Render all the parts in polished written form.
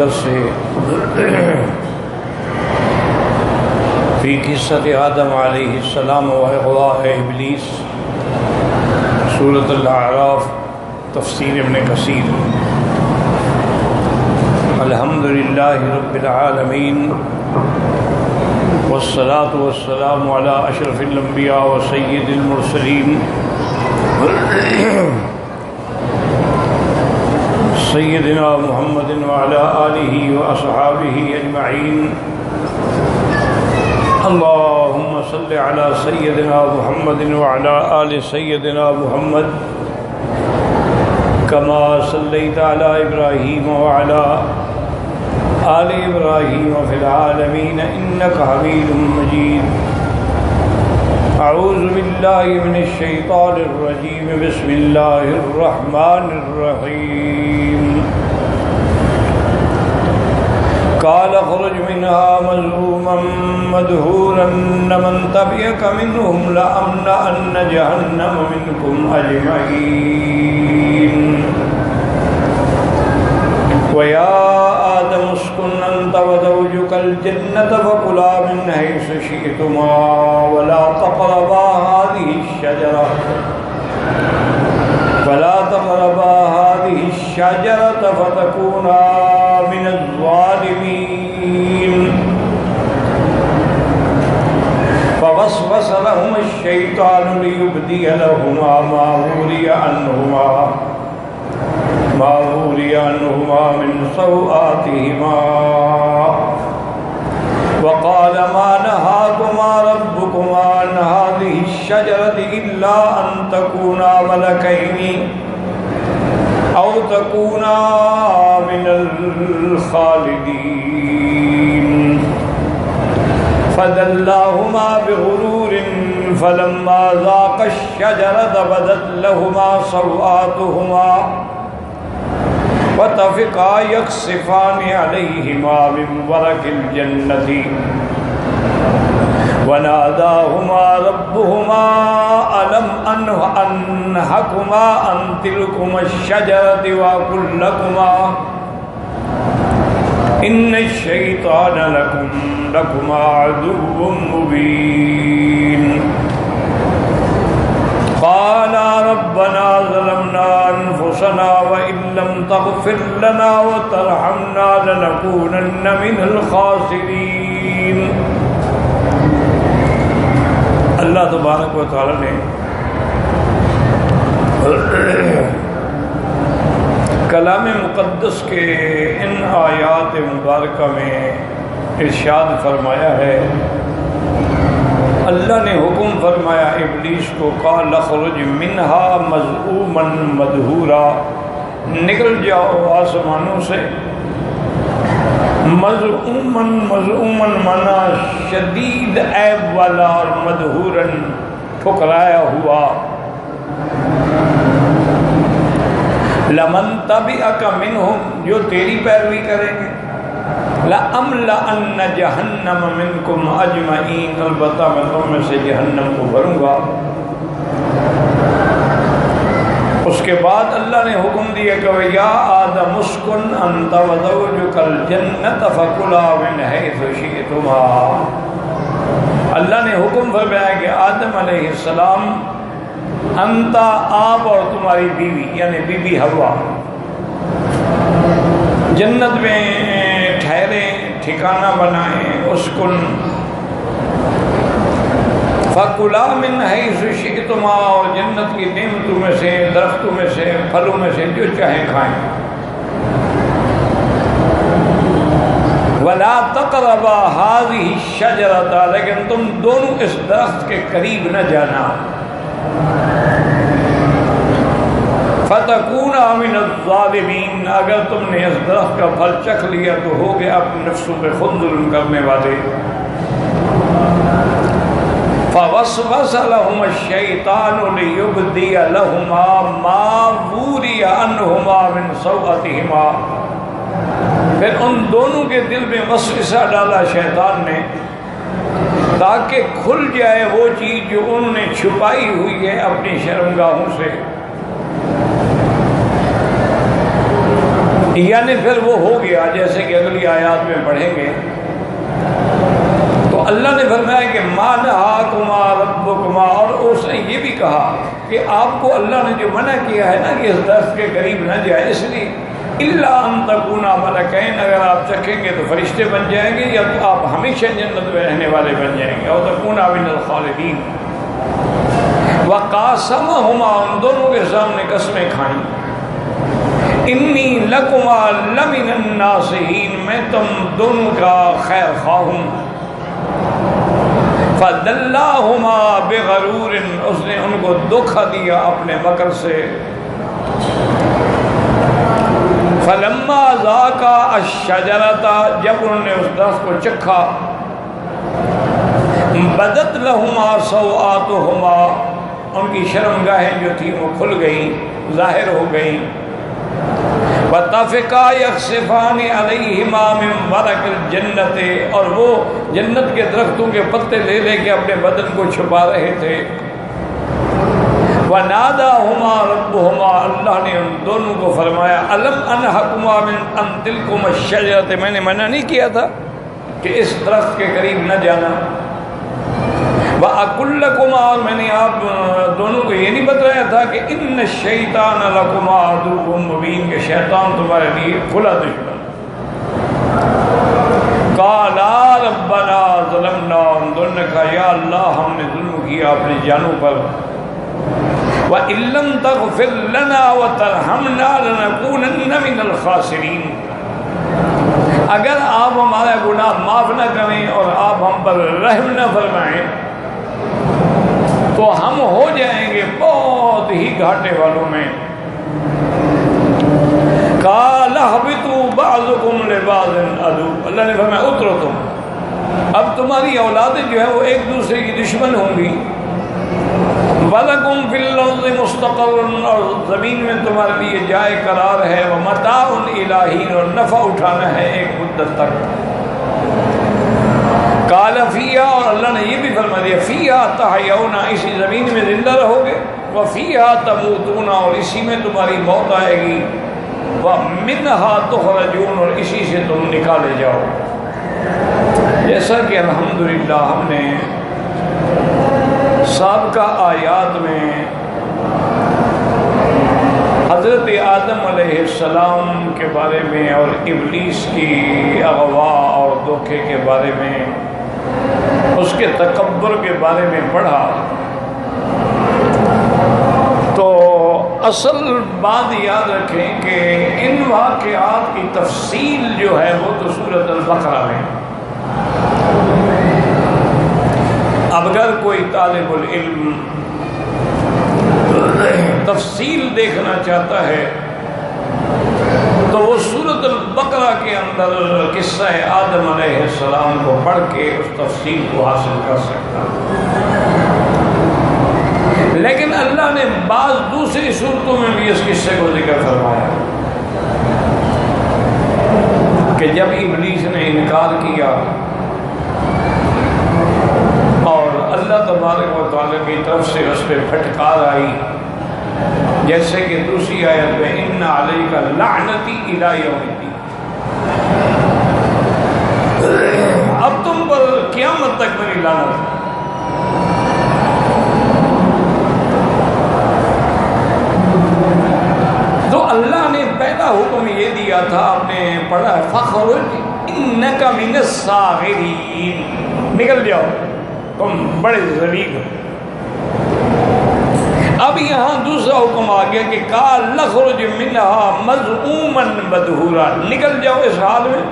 درس فی قصۃ آدم علیہ السلام و اغواء ابلیس، سورۃ الاعراف، تفسیر ابن کثیر۔ الحمدللہ رب العالمین والصلاة والسلام علی اشرف الانبیاء و سید المرسلین سیدنا محمد وعلی آلہ واصحابہ اجمعین۔ اللہم صل علی سیدنا محمد وعلی آل سیدنا محمد کما صلیت علی ابراہیم وعلی آل ابراہیم فی العالمین انک حمید مجید۔ اعوذ باللہ من الشیطان الرجیم، بسم اللہ الرحمن الرحیم۔ قال اخرج منها مذءوما مدحورا لمن تبعك منهم لأملأن جهنم منكم أجمعين ويا آدم اسكن أنت وزوجك الجنة فكلا من حيث شئتما ولا تقربا هذه الشجرة فتكونا من الظالمين۔ فوسوس لهما الشيطان ليبدي لهما ما وري عنهما من سوآتهما وقال ما نهاكما ربكما عن هذه الشجرة إلا أن تكونا ملكين أو تكونا من الخالدين۔ فدلاهما بغرور فلما ذاقا الشجرة بدت لهما سوآتهما وطفقا يخصفان عليهما من ورق الجنة وناداهما ربهما ألم أنهكما عن تلكما الشجرة وأقل لكما إن الشيطان لكما عدو مبين۔ قالا ربنا ظلمنا أنفسنا وإن لم تغفر لنا وترحمنا لنكونن من الخاسرين۔ اللہ تبارک و تعالی نے کلام مقدس کے ان آیات مبارکہ میں ارشاد فرمایا ہے، اللہ نے حکم فرمایا ابلیس کو، قال اخرج منہا مذءوما مدحورا، نکل جاؤ آسمانوں سے، مذءوما مانا شدید عیب والا، اور مدحورا ٹھکرایا ہوا۔ لمن تبعک منہم، جو تیری پیروی کریں گے، لَأَمْلَأَنَّ جَهَنَّمَ مِنْكُمْ أَجْمَعِينَ، البتہ میں تم میں سے جہنم کو بھروں گا۔ اس کے بعد اللہ نے حکم دیا کہ وَيَا آدَمُ اسْكُنْ أَنْتَ وَزَوْجُكَ الْجَنَّةَ فَكُلَا مِنْ حَيْثُ شِئْتُمَا۔ اللہ نے حکم فرمایا کہ آدم علیہ السلام، انت، آپ اور تمہاری بیوی یعنی بی بی حوا جنت میں ٹھہریں، ٹھکانہ بنائیں، اسکن فَكُلَا مِنْ حَيْثُ شِئْتُمَا، اور جنت کی نعمتوں میں سے، درختوں میں سے، پھلوں میں سے جو چاہیں کھائیں۔ وَلَا تَقْرَبَا هَذِهِ الشَّجَرَةَ، لیکن تم دونوں اس درخت کے قریب نہ جانا۔ فَتَكُونَا مِنَ الظَّالِمِينَ، اگر تم نے اس درخت کا پھل چکھ لیا تو ہو گیا اپنے نفسوں پہ خود ظلم کرنے والے۔ فَوَسْوَسَ لَهُمَا الشَّيْطَانُ لِيُبْدِيَ لَهُمَا مَا وُرِيَ عَنْهُمَا مِنْ سَوْءَتِهِمَا، پھر ان دونوں کے دل میں وسوسہ ڈالا شیطان نے تاکہ کھل جائے وہ چیز جو انہوں نے چھپائی ہوئی ہے اپنی شرمگاہوں سے۔ یعنی پھر وہ ہو گیا جیسے کہ اگلی آیات میں پڑھیں گے. تو اللہ نے فرمایا کہ ما نہاکما ربکما، اور اس نے یہ بھی کہا کہ آپ کو اللہ نے جو منع کیا ہے نا کہ اس درخت کے قریب نہ جائے، اس لیے الا ان تکونا ملکین، اگر آپ چکھیں گے تو فرشتے بن جائیں گے یا تو آپ ہمیشہ جنت میں رہنے والے بن جائیں گے، اور تکونا من الخالدین. وقاسمہما، ان دونوں کے سامنے قسمیں کھائیں، انی لکما لمن الناصحین، میں تم دونوں کا خیر خواہ ہوں. فدلاہما بغرور، اس نے ان کو دھوکا دیا اپنے مکر سے. فلما ذاقا الشجرۃ، جب انہوں نے اس درخت کو چکھا، بدت لہما سوآتہما، ان کی شرمگاہیں جو تھیں وہ کھل گئیں، ظاہر ہو گئیں. وَطَفِقَا يَخْصِفَانِ عَلَيْهِمَا مِنْ وَرَقِ الْجَنَّةِ، اور وہ جنت کے درختوں کے پتے لے لے کے اپنے بدن کو چھپا رہے تھے. وَنَادَاهُمَا رَبُّهُمَا، اللہ نے ان دونوں کو فرمایا، أَلَمْ أَنْهَكُمَا مِنْ أَنْ تِلْكُمَا الشَّجَرَةِ، میں نے منع نہیں کیا تھا کہ اس درخت کے قریب نہ جانا. وَأَقُلْ لَكُمَا، اور میں نے آپ دونوں کو یہ نہیں بتایا تھا کہ إِنَّ الشَّيْطَانَ لَكُمَا عَدُوٌّ مُبِينٌ، کہ شیطان تمہارے لیے کھلا دشمن. قَالَا رَبَّنَا ظَلَمْنَا، ان دونوں نے کہا یا اللہ ہم نے ظلم کیا اپنی جانوں پر. وَإِن لَّمْ تَغْفِرْ لَنَا وَتَرْحَمْنَا لَنَكُونَنَّ مِنَ الْخَاسِرِينَ، اگر آپ ہمارا گناہ معاف نہ کریں اور آپ ہم پر رحم نہ فرمائیں تو ہم ہو جائیں گے بہت ہی گھاٹے والوں میں. قَالَ اهْبِطُوا بَعْضُكُمْ لِبَعْضٍ عَدُوٌّ، اللہ نے فرمایا اترو تم، اب تمہاری اولادیں جو ہے وہ ایک دوسرے کی دشمن ہوں گی. وَلَكُمْ فِي الْأَرْضِ مُسْتَقَرٌّ، اور زمین میں تمہارے لیے جائے قرار ہے. وَمَتَاعٌ إِلَىٰ حِینٍ، اور نفع اٹھانا ہے ایک مدت تک. قَالَ فِيهَا، اور اللہ نے یہ بھی فرما دیا فِيهَا تَحْيَوْنَ، اسی زمین میں زندہ رہو گے. وَفِيهَا تَمُوتُونَ، اور اسی میں تمہاری موت آئے گی. وَمِنْهَا تُخْرَجُونَ، اور اسی سے تم نکالے جاؤ. جیسا کہ الحمدللہ ہم نے سابقہ آیات میں حضرت آدم علیہ السلام کے بارے میں اور ابلیس کی اغوا اور دھوکے کے بارے میں، اس کے تکبر کے بارے میں پڑھا، تو اصل بات یاد رکھیں کہ ان واقعات کی تفصیل جو ہے وہ تو سورۃ البقرہ میں. اب اگر کوئی طالب العلم تفصیل دیکھنا چاہتا ہے تو وہ سورۃ البقرہ کے اندر قصہ آدم علیہ السلام کو پڑھ کے اس تفصیل کو حاصل کر سکتا. لیکن اللہ نے بعض دوسری صورتوں میں بھی اس قصے کو ذکر فرمایا کہ جب ابلیس نے انکار کیا اور اللہ تبارک و تعالیٰ کی طرف سے اس پہ پھٹکار آئی، جیسے کہ دوسری آیت میں ان علیک لعنتی الی یوم الدین، اب تم پر قیامت تک میری لعنت. تو اللہ نے پہلا حکم یہ دیا تھا، آپ نے پڑھا فخرج انک من الصاغرین، نکل جاؤ تم بڑے ذلیل ہو. اب یہاں دوسرا حکم آ گیا کہ قال لخرج منها مذءوما مدحورا، نکل جاؤ اس حال میں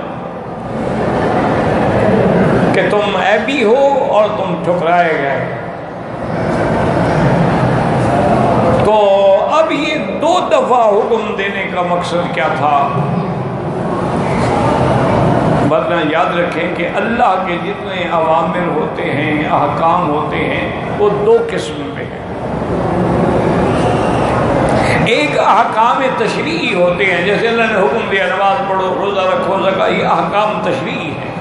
کہ تم عیبی ہو اور تم ٹھکرائے گئے. تو اب یہ دو دفعہ حکم دینے کا مقصد کیا تھا؟ ورنہ یاد رکھیں کہ اللہ کے جتنے اوامر ہوتے ہیں، احکام ہوتے ہیں، وہ دو قسم میں ہیں. ایک احکام تشریعی ہوتے ہیں، جیسے اللہ نے حکم دیا نماز پڑھو، روزہ رکھو، زکوٰۃ، یہ احکام تشریعی ہیں.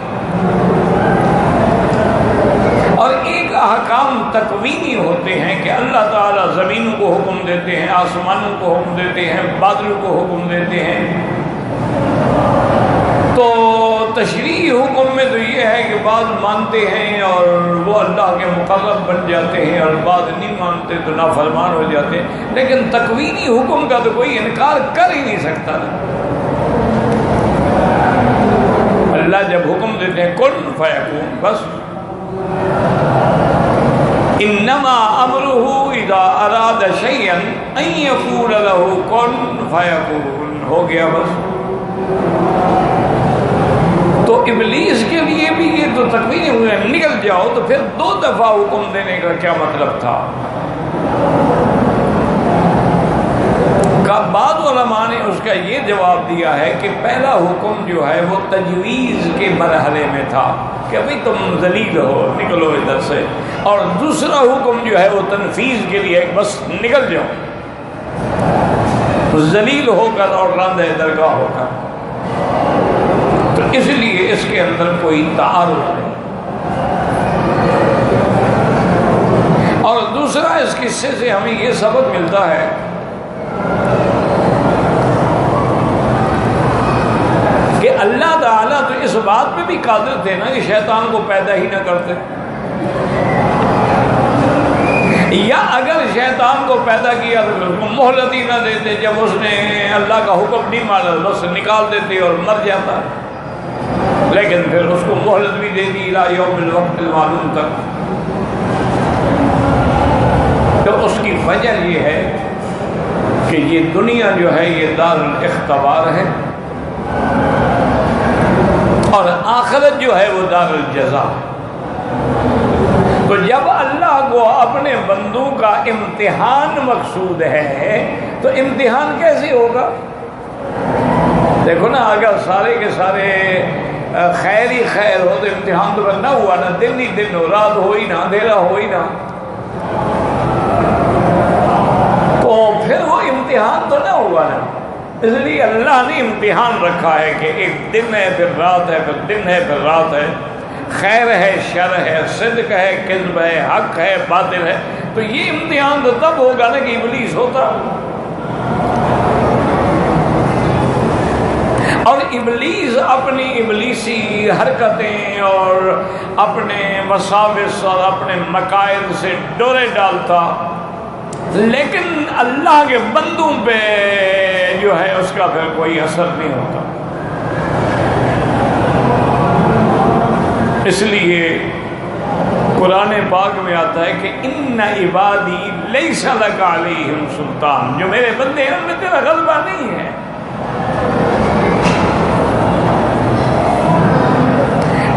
اور ایک احکام تکوینی ہوتے ہیں کہ اللہ تعالیٰ زمینوں کو حکم دیتے ہیں، آسمانوں کو حکم دیتے ہیں، بادلوں کو حکم دیتے ہیں تشریعی حکم میں تو یہ ہے کہ بعض مانتے ہیں اور وہ اللہ کے مقرب بن جاتے ہیں، اور بعض نہیں مانتے تو نافرمان ہو جاتے ہیں، لیکن تکوینی حکم کا تو کوئی انکار کر ہی نہیں سکتا نا۔ اللہ جب حکم دیتے ہیں کن فیکون، بس انما امرہ اذا اراد شیئا ان یقول لہ کن فیکون، ہو گیا بس۔ تو ابلیس کے لیے بھی یہ تو تکوینی ہوئے نکل جاؤ، تو پھر 2 دفعہ حکم دینے کا کیا مطلب تھا؟ بعض علماء نے اس کا یہ جواب دیا ہے کہ پہلا حکم جو ہے وہ تجویز کے مرحلے میں تھا کہ بھئی تم ذلیل ہو، نکلو ادھر سے، اور دوسرا حکم جو ہے وہ تنفیذ کے لیے بس نکل جاؤ، ذلیل ہو کر اور راندہ درگاہ ہو کر۔ تو اس لیے اس کے اندر کوئی تعارض نہیں۔ اور دوسرا اس قصے سے ہمیں یہ سبق ملتا ہے کہ اللہ تعالیٰ تو اس بات پہ بھی قادر تھے نا کہ شیطان کو پیدا ہی نہ کرتے، یا اگر شیطان کو پیدا کیا تو اس کو مہلت ہی نہ دیتے، جب اس نے اللہ کا حکم نہیں مانا بس نکال دیتے اور مر جاتا، لیکن پھر اس کو مہلت بھی دے دی الی یوم الوقت المعلوم تک۔ تو اس کی وجہ یہ ہے کہ یہ دنیا جو ہے یہ دار الاختبار ہے، اور آخرت جو ہے وہ دار الجزا۔ تو جب اللہ کو اپنے بندوں کا امتحان مقصود ہے تو امتحان کیسے ہوگا؟ دیکھو نا، اگر سارے کے سارے خیر ہی خیر ہو تو امتحان تو نہ ہوا نا، دن ہی دن ہو، رات ہو ہی نہ، اندھیرا ہو ہی نہ، تو پھر وہ امتحان تو نہ ہوا نا۔ اس لیے اللہ نے امتحان رکھا ہے کہ ایک دن ہے پھر رات ہے، پھر دن ہے پھر رات ہے، خیر ہے شر ہے، صدق ہے کذب ہے، حق ہے باطل ہے۔ تو یہ امتحان تو تب ہوگا نا کہ ابلیس ہوتا، اور ابلیس اپنی ابلیسی حرکتیں اور اپنے وساوس اور اپنے مکائد سے ڈورے ڈالتا، لیکن اللہ کے بندوں پہ جو ہے اس کا پھر کوئی اثر نہیں ہوتا۔ اس لیے قرآن پاک میں آتا ہے کہ ان عبادی لیس لک علیہم سلطان، جو میرے بندے ہیں ان میں تیرا غلبہ نہیں ہے۔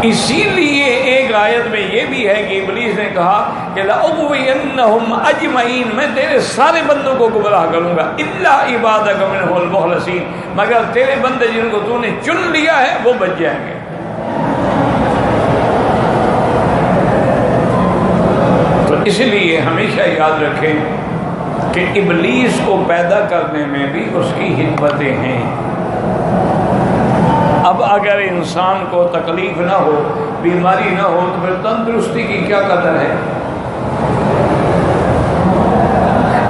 اسی لیے ایک آیت میں یہ بھی ہے کہ ابلیس نے کہا کہ لَأُغْوِيَنَّهُمْ أَجْمَعِينَ، میں تیرے سارے بندوں کو گمراہ کروں گا، إِلَّا عِبَادَكَ مِنْهُمُ الْمُخْلَصِينَ، مگر تیرے بندے جن کو تو نے چن لیا ہے وہ بچ جائیں گے۔ تو اس لیے ہمیشہ یاد رکھیں کہ ابلیس کو پیدا کرنے میں بھی اس کی حکمتیں ہیں۔ اب اگر انسان کو تکلیف نہ ہو، بیماری نہ ہو، تو پھر تندرستی کی کیا قدر ہے؟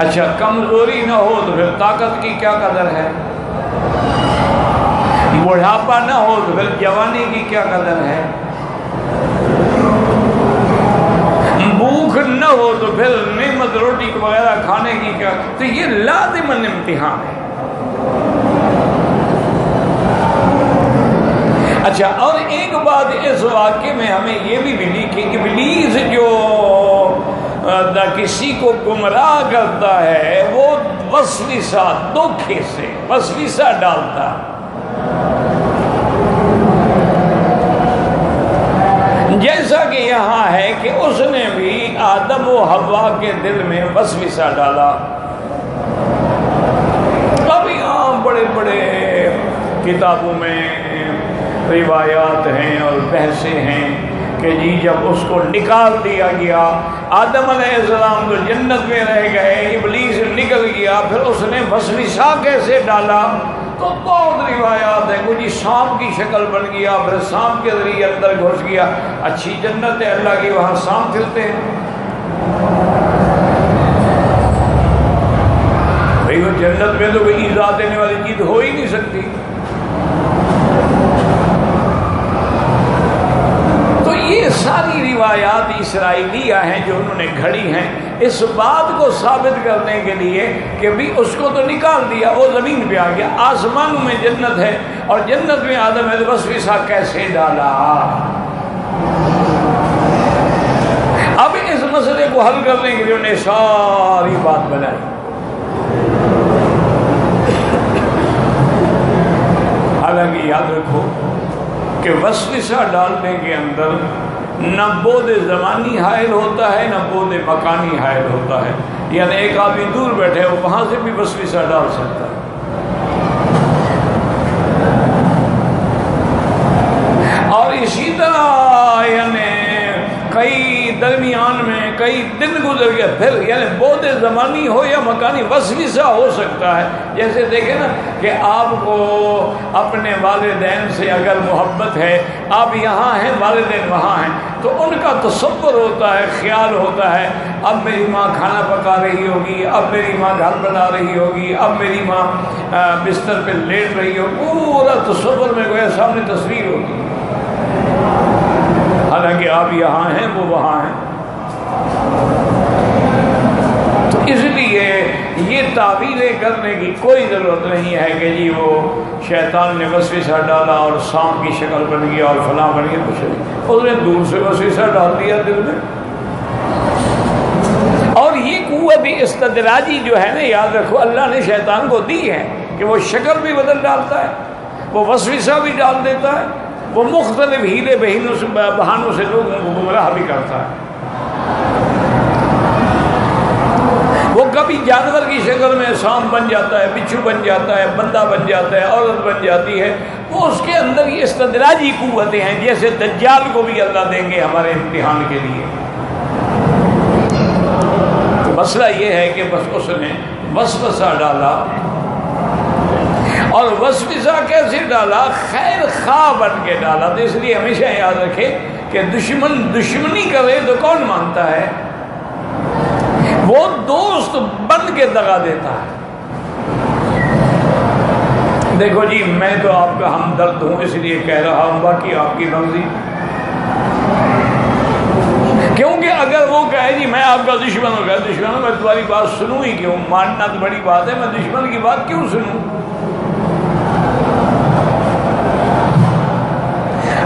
اچھا، کمزوری نہ ہو تو پھر طاقت کی کیا قدر ہے؟ بڑھاپا نہ ہو تو پھر جوانی کی کیا قدر ہے؟ بھوک نہ ہو تو پھر نعمت روٹی وغیرہ کھانے کی کیا؟ تو یہ لازماً امتحان ہے۔ اچھا، اور ایک بات اس واقعے میں ہمیں یہ بھی ملی کہ ابلیس جو کسی کو گمراہ کرتا ہے وہ وسوسہ، دھوکے سے وسوسہ ڈالتا، جیسا کہ یہاں ہے کہ اس نے بھی آدم و حوا کے دل میں وسوسہ ڈالا۔ اب یہاں بڑے بڑے کتابوں میں روایات ہیں اور بحثیں ہیں کہ جی جب اس کو نکال دیا گیا، آدم علیہ السلام تو جنت میں رہ گئے، ابلیس نکل گیا، پھر اس نے وسوسہ کیسے ڈالا؟ تو بہت روایات ہیں، کوئی سانپ کی شکل بن گیا، پھر سانپ کے ذریعے اندر گھس گیا۔ اچھی جنت ہے اللہ کی، وہاں سانپ پھرتے ہیں؟ بھئی وہ جنت میں تو کوئی ایذا دینے والی چیز ہو ہی نہیں سکتی۔ اسرائیلیہ ہیں جو انہوں نے گھڑی ہیں، اس بات کو ثابت کرنے کے لیے کہ بھی اس کو تو نکال دیا، وہ زمین پہ آ گیا، آسمانوں میں جنت ہے اور جنت میں آدم ہے، تو وسوسہ کیسے ڈالا؟ اب اس مسئلے کو حل کرنے کے لیے انہوں نے ساری بات بنائی۔ حالانکہ یاد رکھو کہ وسوسہ ڈالنے کے اندر نہ بعد زمانی حائل ہوتا ہے نہ بعد مکانی حائل ہوتا ہے، یعنی ایک آدمی دور بیٹھے وہ وہاں سے بھی وسوسہ ڈال سکتا ہے۔ اور اسی طرح یعنی کئی درمیان میں کئی دن گزر گیا، پھر یعنی بعد زمانی ہو یا مکانی وسوسہ ہو سکتا ہے۔ جیسے دیکھیں نا کہ آپ کو اپنے والدین سے اگر محبت ہے، آپ یہاں ہیں والدین وہاں ہیں، تو ان کا تصور ہوتا ہے، خیال ہوتا ہے، اب میری ماں کھانا پکا رہی ہوگی، اب میری ماں گھر بنا رہی ہوگی، اب میری ماں بستر پہ لیٹ رہی ہوگی، پورا تصور میں گویا سامنے تصویر ہوتی ہے، حالانکہ آپ یہاں ہیں وہ وہاں ہیں۔ تو اس لیے یہ تعبیریں کرنے کی کوئی ضرورت نہیں ہے کہ جی وہ شیطان نے وسوسہ ڈالا اور سانپ کی شکل بن گیا اور فلاں بن گیا، کچھ نہیں، اس نے دور سے وسوسہ ڈال دیا دل میں۔ اور یہ قوت استدراجی جو ہے نا، یاد رکھو اللہ نے شیطان کو دی ہے کہ وہ شکل بھی بدل ڈالتا ہے، وہ وسوسہ بھی ڈال دیتا ہے، وہ مختلف ہیلے بہانوں سے لوگوں کو گمراہ بھی کرتا ہے۔ وہ کبھی جانور کی شکل میں سانپ بن جاتا ہے، بچھو بن جاتا ہے، بندہ بن جاتا ہے، عورت بن جاتی ہے، وہ اس کے اندر یہ استدراجی قوتیں ہیں، جیسے دجال کو بھی اللہ دیں گے ہمارے امتحان کے لیے۔ مسئلہ یہ ہے کہ بس اس نے وسوسہ ڈالا، اور وسوسہ کیسے ڈالا؟ خیر خواہ بن کے ڈالا۔ تو اس لیے ہمیشہ یاد رکھے کہ دشمن دشمنی کرے تو کون مانتا ہے؟ وہ دوست بن کے دغا دیتا ہے۔ دیکھو جی میں تو آپ کا ہمدرد ہوں اس لیے کہہ رہا ہوں، باقی آپ کی مرضی، کیونکہ اگر وہ کہے جی میں آپ کا دشمن ہوں، دشمن میں تمہاری بات سنوں ہی کیوں؟ ماننا تو بڑی بات ہے، میں دشمن کی بات کیوں سنوں؟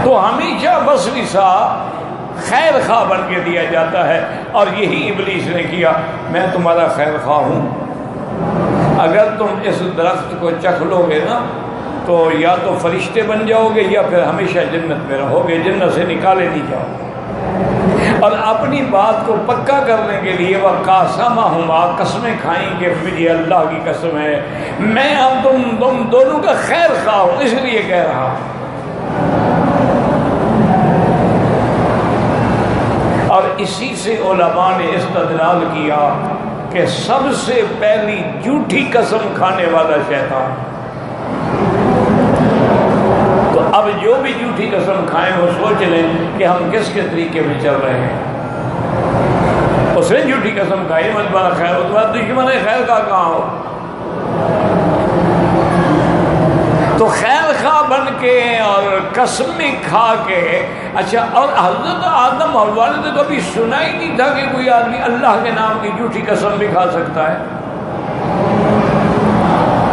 تو ہمیشہ وسوسہ خیر خواہ بن کے دیا جاتا ہے، اور یہی ابلیس نے کیا۔ میں تمہارا خیر خواہ ہوں، اگر تم اس درخت کو چکھ لو گے نا تو یا تو فرشتے بن جاؤ گے یا پھر ہمیشہ جنت میں رہو گے، جنت سے نکالے نہیں جاؤ گے۔ اور اپنی بات کو پکا کرنے کے لیے وہ قاسمہما، قسمیں کھائیں کہ مجھے اللہ کی قسم ہے میں اب تم دونوں کا خیر خواہ ہوں، اس لیے کہہ رہا ہوں۔ اور اسی سے علماء نے استدلال کیا کہ سب سے پہلی جھوٹی قسم کھانے والا شیطان۔ تو اب جو بھی جھوٹی قسم کھائیں وہ سوچ لیں کہ ہم کس کے طریقے میں چل رہے ہیں۔ اس نے جھوٹی قسم کھائی، مت بنا خیر، اس بعد دشمن خیر کا کہاں ہو؟ تو خیر خواہ بن کے اور قسمیں کھا کے، اچھا، اور حضرت آدم اور حوا نے تو کبھی سنا ہی نہیں تھا کہ کوئی آدمی اللہ کے نام کی جھوٹی قسم بھی کھا سکتا ہے۔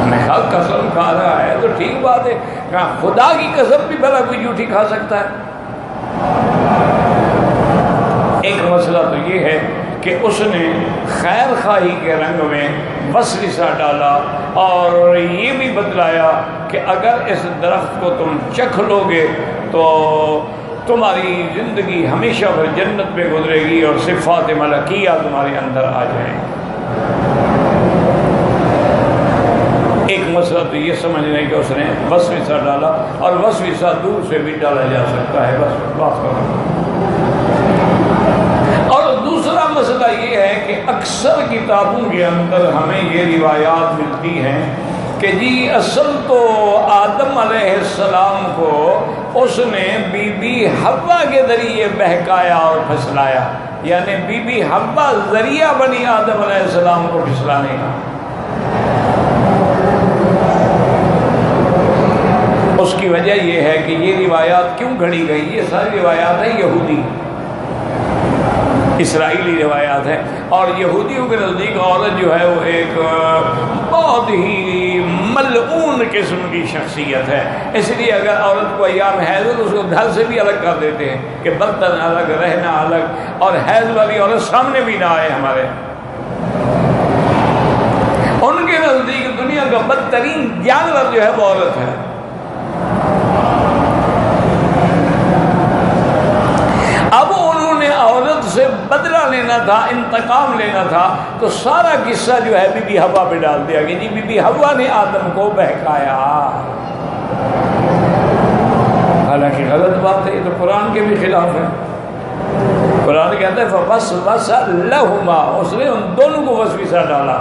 میں کہا قسم کھا رہا ہے تو ٹھیک بات ہے، کہا خدا کی قسم بھی بھلا کوئی جھوٹی کھا سکتا ہے؟ ایک مسئلہ تو یہ ہے کہ اس نے خیر خواہی کے رنگ میں وسوسہ ڈالا اور یہ بھی بتلایا کہ اگر اس درخت کو تم چکھ لو گے تو تمہاری زندگی ہمیشہ بھر جنت میں گزرے گی اور صفات ملکیہ تمہارے اندر آ جائیں۔ ایک مسئلہ تو یہ سمجھنے کہ اس نے وسوسہ ڈالا، اور وسوسہ دور سے بھی ڈالا جا سکتا ہے، بس بات کرو۔ اور دوسرا مسئلہ یہ ہے کہ اکثر کتابوں کے اندر ہمیں یہ روایات ملتی ہیں کہ جی اصل تو آدم علیہ السلام کو اس نے بی بی حوا کے ذریعے بہکایا اور پھسلایا، یعنی بی بی حوا ذریعہ بنی آدم علیہ السلام کو پھسلانے کا۔ اس کی وجہ یہ ہے کہ یہ روایات کیوں گھڑی گئی؟ یہ ساری روایات ہیں یہودی، اسرائیلی روایات ہیں. اور یہودیوں کے نزدیک عورت جو ہے وہ ایک بہت ہی ملعون قسم کی شخصیت ہے. اس لیے اگر عورت کو ایام حیض ہو تو اس کو گھر سے بھی الگ کر دیتے ہیں کہ برتن الگ، رہنا الگ، اور حیض والی عورت سامنے بھی نہ آئے ہمارے. ان کے نزدیک دنیا کا بدترین جانور جو ہے وہ عورت ہے. اب انہوں نے عورت سے بدلہ لینا تھا، انتقام لینا تھا، تو سارا قصہ جو ہے بی بی حوا پہ ڈال دیا کہ جی بی بی حوا نے آدم کو بہکایا. حالانکہ غلط بات ہے، یہ تو قرآن کے بھی خلاف ہے. قرآن کہتا ہے فوسوس لہما، اس نے ان دونوں کو وسوسہ ڈالا.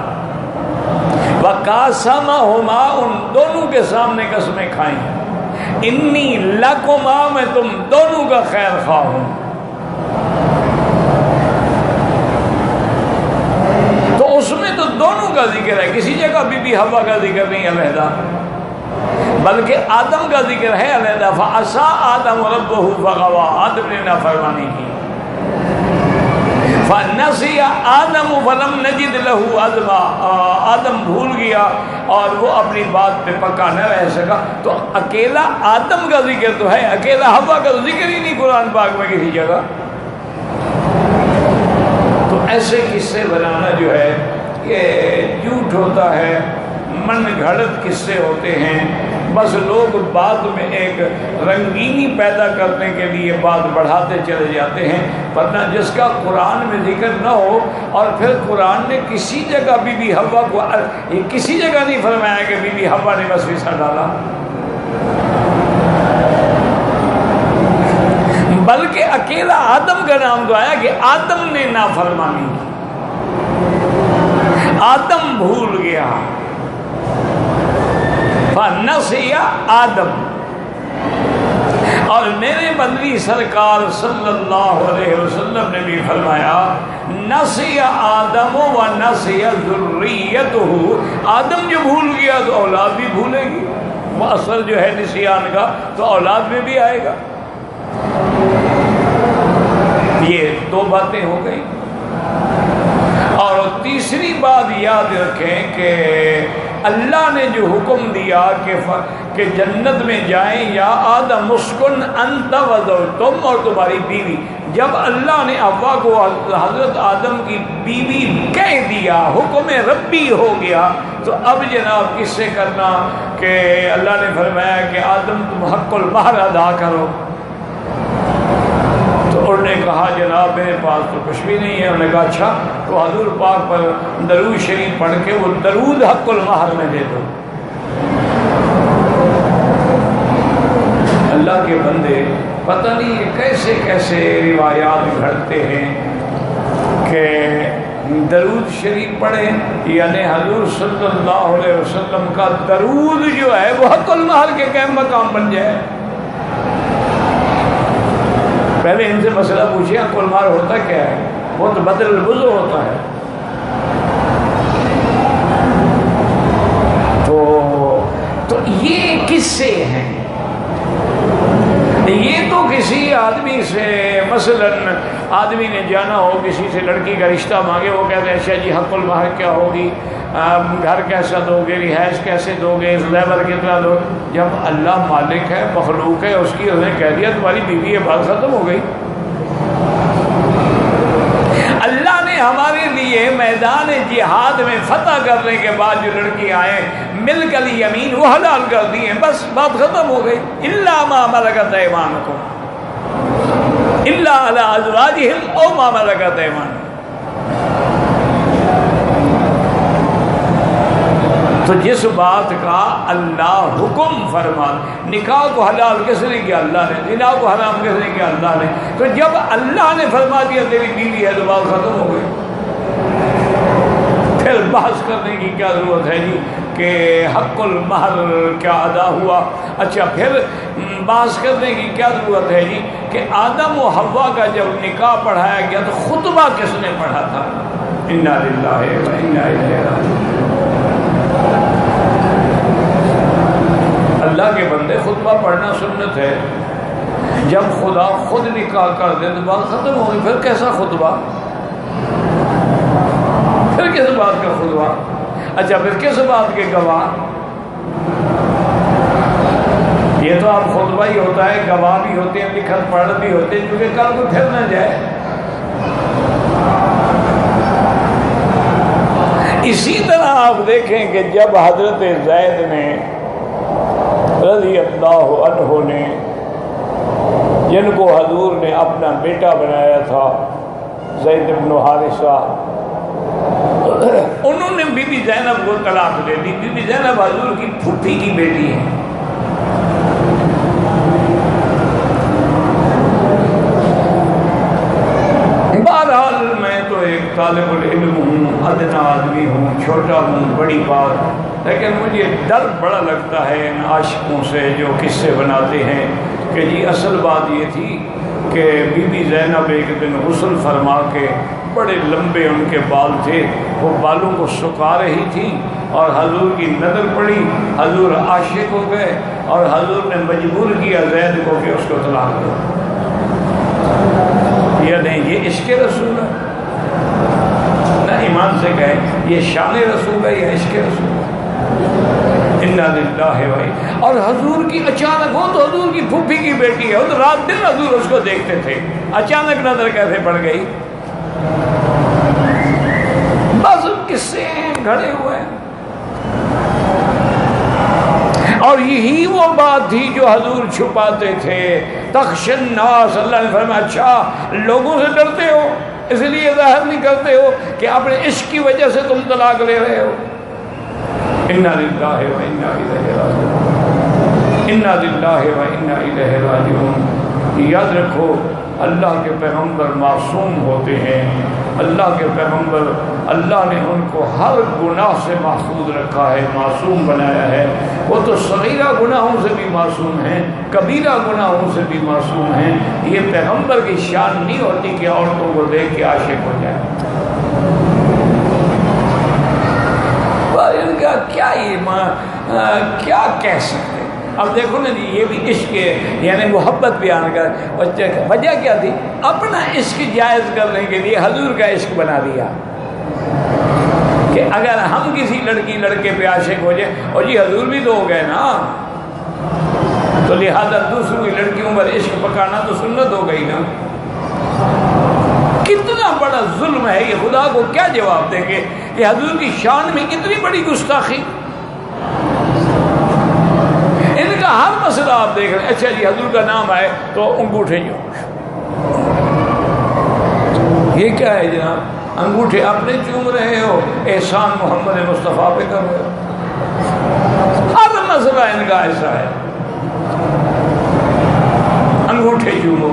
وقاسمہما، ان دونوں کے سامنے قسمیں کھائیں. انی لکما، میں تم دونوں کا خیر خواہ ہوں. تو اس میں تو دونوں کا ذکر ہے، کسی جگہ بی بی حوا کا ذکر نہیں علیحدہ، بلکہ آدم کا ذکر ہے علیحدہ. فعصا آدم ربہ فغوا، آدم نے نافرمانی کی. فنسی آدم فلم نجد لہ عزما، آدم بھول گیا اور وہ اپنی بات پہ پکا نہ رہ سکا. تو اکیلا آدم کا ذکر تو ہے، اکیلا حوا کا ذکر ہی نہیں قرآن پاک میں کسی جگہ. تو ایسے قصے بنانا جو ہے یہ جھوٹ ہوتا ہے، من گھڑت قصے ہوتے ہیں. بس لوگ بعد میں ایک رنگینی پیدا کرنے کے لیے بات بڑھاتے چلے جاتے ہیں، ورنہ جس کا قرآن میں ذکر نہ ہو. اور پھر قرآن نے کسی جگہ بی بی حوا کو کسی جگہ نہیں فرمایا کہ بی بی حوا نے وسوسہ ڈالا، بلکہ اکیلا آدم کا نام تو آیا کہ آدم نے نافرمانی کی، آدم بھول گیا. فنسی آدم، اور میرے بدری سرکار صلی اللہ علیہ وسلم نے بھی فرمایا نسی آدم و نسی ذریتہ، آدم جو بھول گیا تو اولاد بھی بھولے گی. وہ اثر جو ہے نسیان کا تو اولاد میں بھی آئے گا. یہ دو باتیں ہو گئی. اور تیسری بات یاد رکھیں کہ اللہ نے جو حکم دیا کہ جنت میں جائیں، یا آدم اسکن انت وزوجک، تم اور تمہاری بیوی. جب اللہ نے حوا کو حضرت آدم کی بیوی کہہ دیا، حکم ربی ہو گیا، تو اب جناب کس سے کرنا کہ اللہ نے فرمایا کہ آدم تم حق المہر ادا کرو. تو انہوں نے کہا جناب میرے پاس تو کچھ بھی نہیں ہے. انہوں نے کہا اچھا تو حضور پاک پر درود شریف پڑھ کے وہ درود حق المہر میں دے دو. اللہ کے بندے پتہ نہیں یہ کیسے کیسے روایات گھڑتے ہیں کہ درود شریف پڑھیں، یعنی حضور صلی اللہ علیہ وسلم کا درود جو ہے وہ حق المہر کے قائم مقام بن جائے. پہلے ان سے مسئلہ پوچھیں حق المہر ہوتا کیا ہے؟ وہ تو بدل الوضو ہوتا ہے. تو یہ قصے ہیں. یہ تو کسی آدمی سے مثلاً آدمی نے جانا ہو کسی سے لڑکی کا رشتہ مانگے، وہ کہتے ہیں اچھا جی حق المہر کیا ہوگی، گھر کیسا دو گے، رہائش کیسے دو گے، لیبر کتنا دو. جب اللہ مالک ہے، مخلوق ہے، اس کی انہوں نے کہہ دیا تمہاری بیوی ہے، بات ختم ہو گئی. اللہ نے ہمارے لیے میدان جہاد میں فتح کرنے کے بعد جو لڑکی آئے مل کل یمین وہ حلال کر دی ہیں، بس بات ختم ہو گئی. الا ما ملکت ایمانکم الا علی ازواجہم او ما ملکت ایمانکم. تو جس بات کا اللہ حکم فرما، نکاح کو حلال کس نے کیا؟ اللہ نے. زنا کو حرام کس نے کیا؟ اللہ نے. تو جب اللہ نے فرما دیا تیری بیوی ہے تو بات ختم ہو گئی. پھر بحث کرنے کی کیا ضرورت ہے جی کہ حق المہر کیا ادا ہوا؟ اچھا پھر بحث کرنے کی کیا ضرورت ہے جی کہ آدم و حوا کا جب نکاح پڑھایا گیا تو خطبہ کس نے پڑھا تھا؟ انا للہ و انا الیہ راجعون. اللہ کے بندے خطبہ پڑھنا سنت ہے. جب خدا خود نکاح کر دے تو بات ختم ہو گئی. پھر کیسا خطبہ؟ پھر کس بات کا خطبہ؟ اچھا پھر کس بات کے گواہ؟ یہ تو آپ خطبہ ہی ہوتا ہے، گواہ بھی ہوتے ہیں، لکھت پڑھ بھی ہوتے ہیں، کیونکہ کل کو پھر نہ جائے۔ اسی طرح آپ دیکھیں کہ جب حضرت زید نے رضی اللہ عنہ نے، جن کو حضور نے اپنا بیٹا بنایا تھا، زید بن حارثہ، انہوں نے بی بی زینب کو طلاق دے دی۔ بی بی زینب حضور کی پھوپھی کی بیٹی ہے۔ بہرحال میں تو ایک طالب العلم ہوں، ادنا آدمی ہوں، چھوٹا ہوں، بڑی بات، لیکن مجھے ڈر بڑا لگتا ہے ان عاشقوں سے جو قصے بناتے ہیں کہ جی اصل بات یہ تھی کہ بی بی زینب ایک دن غسل فرما کے، بڑے لمبے ان کے بال تھے، وہ بالوں کو سکھا رہی تھی اور حضور کی نظر پڑی، حضور عاشق ہو گئے اور حضور نے مجبور کیا زید کو کہ اس کو طلاق دو۔ یا نہیں یہ عشق رسول ہے؟ نہ ایمان سے کہیں یہ شان رسول ہے یا عشق رسول ہے؟ انا للہ و انا۔ اور حضور کی اچانک، وہ تو حضور کی پھوپھی کی بیٹی ہے، وہ تو رات دن حضور اس کو دیکھتے تھے، اچانک نظر کیسے پڑ گئی؟ بس قصے ہیں گھڑے ہوئے ہیں۔ اور یہی وہ بات تھی جو حضور چھپاتے تھے۔ تخشى الناس، اللہ نے فرمایا اچھا لوگوں سے ڈرتے ہو اس لیے ظاہر نہیں کرتے ہو کہ اپنے عشق کی وجہ سے تم طلاق لے رہے ہو۔ انا للہ و انا الیہ راجعون، انا للہ و انا الیہ راجعون۔ یاد رکھو اللہ کے پیغمبر معصوم ہوتے ہیں، اللہ کے پیغمبر، اللہ نے ان کو ہر گناہ سے محفوظ رکھا ہے، معصوم بنایا ہے۔ وہ تو صغیرہ گناہوں سے بھی معصوم ہیں، کبیرہ گناہوں سے بھی معصوم ہیں۔ یہ پیغمبر کی شان نہیں ہوتی کہ عورتوں کو دیکھ کے عاشق ہو جائے۔ ان کا کیا کیا کہہ سکتے؟ اب دیکھو نا جی یہ بھی عشق ہے، یعنی محبت بیان کر، وجہ کیا تھی؟ اپنا عشق جائز کرنے کے لیے حضور کا عشق بنا دیا کہ اگر ہم کسی لڑکی لڑکے پہ عاشق ہو جائے، اور جی حضور بھی تو ہو گئے نا، تو لہذا دوسروں کی لڑکیوں پر عشق پکانا تو سنت ہو گئی نا۔ کتنا بڑا ظلم ہے یہ، خدا کو کیا جواب دیں گے کہ حضور کی شان میں اتنی بڑی گستاخی۔ ان کا ہر مسئلہ آپ دیکھ رہے ہیں، اچھا جی حضور کا نام آئے تو انگوٹھے جو، یہ کیا ہے جناب؟ انگوٹھے اپنے چوم رہے ہو، احسان محمد مصطفیٰ پہ کر رہے ہو۔ ہر مسئلہ ان کا ایسا ہے، انگوٹھے چومو۔